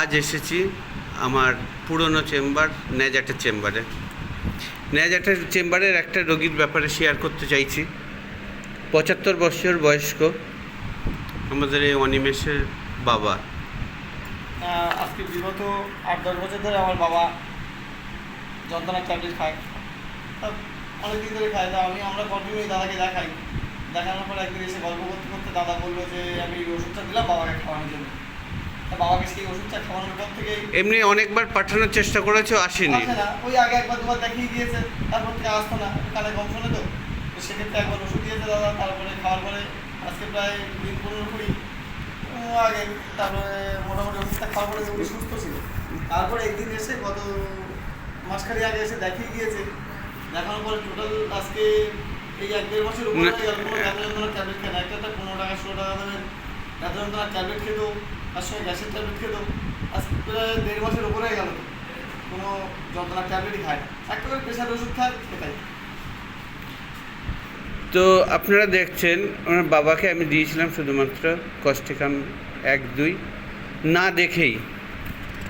আজ এসেছি আমার পুরনো চেম্বার ন্যাজাটের চেম্বারে। ন্যাজাটের চেম্বারের একটা রোগীর ব্যাপারে শেয়ার করতে চাইছি। 75 বছর বয়স্ক আমাদের এই অনিমেষের বাবা। আজকে বিগত 8-10 বছর ধরে আমার বাবা যন্ত্রণার ট্যাবলেট খায়, অনেকদিন ধরে খায়। আমরা কন্টিনিউ দাদাকে দেখানোর পর একদিন এসে গল্প করতে করতে দাদা বললো যে আমি ওষুধটা দিলাম বাবাকে খাওয়ানোর জন্য। বাবাকে সেই ওষুধটা খাওয়ানোর পর থেকে এমনি অনেকবার পাঠানোর চেষ্টা করেছো, আসেনি। আসে না, ওই আগে একবার দুবার দেখিয়ে দিয়েছে, তারপর থেকে আসতো না, কানে কম শোনে তো সেক্ষেত্রে একবার ওষুধ দিয়েছে দাদা। তারপরে খাওয়ার পরে আজকে প্রায় দিন 15-20 আগে, তারপরে মোটামুটি ওষুধটা খাওয়ার পরে উনি সুস্থ ছিল। তারপরে একদিন এসে গত মাসখানেক আগে এসে দেখিয়ে গিয়েছে। দেখানোর পরে টোটাল আজকে এই 1-1.5 মাসের উপরে হয়ে গেল কোনো ব্যথা যন্ত্রণার ট্যাবলেট খেয়ে না। একটা 15 টাকা 16 টাকা দামের ব্যথা যন্ত্রণার ট্যাবলেট খেত, তার সঙ্গে গ্যাসের ট্যাবলেট খেত। আজকে প্রায় 1.5 মাসের উপরে হয়ে গেল কোনো যন্ত্রণার ট্যাবলেটই খায় না, একটা করে প্রেশার ওষুধ খায় সেটাই। তো আপনারা দেখছেন আমার বাবাকে আমি দিয়েছিলাম শুধুমাত্র কস্টিকাম 1-2, না দেখেই,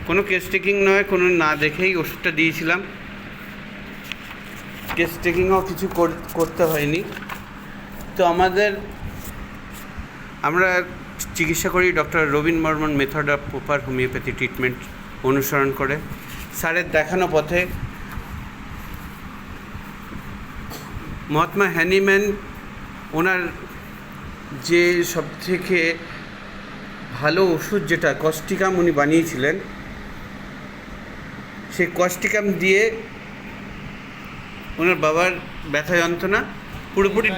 কোনো কেস টেকিং নয়, কোনো না দেখেই ওষুধটা দিয়েছিলাম। কেস টেকিংও কিছু করতে হয়নি। তো আমরা চিকিৎসা করি doctor Robin Barman method of proper homeopathy treatment অনুসরণ করে। স্যারের দেখানো পথে মহাত্মা হ্যানিম্যান ওনার যে সবথেকে ভালো ওষুধ যেটা কস্টিকাম উনি বানিয়েছিলেন, সেই কস্টিকাম দিয়ে ওনার বাবার ব্যথা যন্ত্রণা পুরোপুরি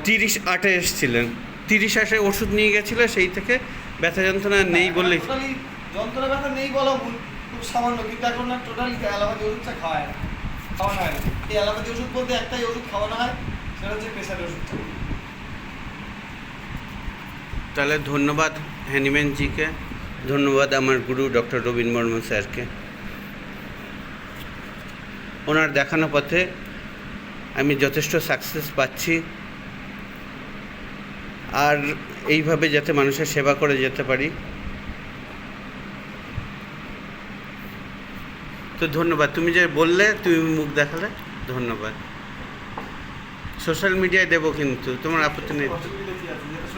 30-8 এসেছিলেন। 30-8 ওষুধ নিয়ে গেছিলো, সেই থেকে ব্যথা যন্ত্রণা নেই বললেই। যন্ত্রণা ব্যথা নেই বলা ভুল, খুব সামান্য, কিন্তু এখন না টোটালি অ্যালোপ্যাথি ওষুধটা খাওয়ানো হয় না। এই অ্যালোপ্যাথি ওষুধ বলতে একটাই ওষুধ খাওয়ানো হয়, সেটা হচ্ছে প্রেশারের ওষুধটা। তাহলে ধন্যবাদ হ্যানিম্যানজিকে, ধন্যবাদ আমার গুরু ডক্টর রবীন বর্মন স্যারকে। ওনার দেখানো পথে আমি যথেষ্ট সাকসেস পাচ্ছি, আর এইভাবে যাতে মানুষের সেবা করে যেতে পারি। তো ধন্যবাদ। তুমি যে বললে, তুমি মুখ দেখালে, ধন্যবাদ। সোশ্যাল মিডিয়ায় দেবো কিন্তু, তোমার আপত্তি নেই? অসুবিধা কি আছে?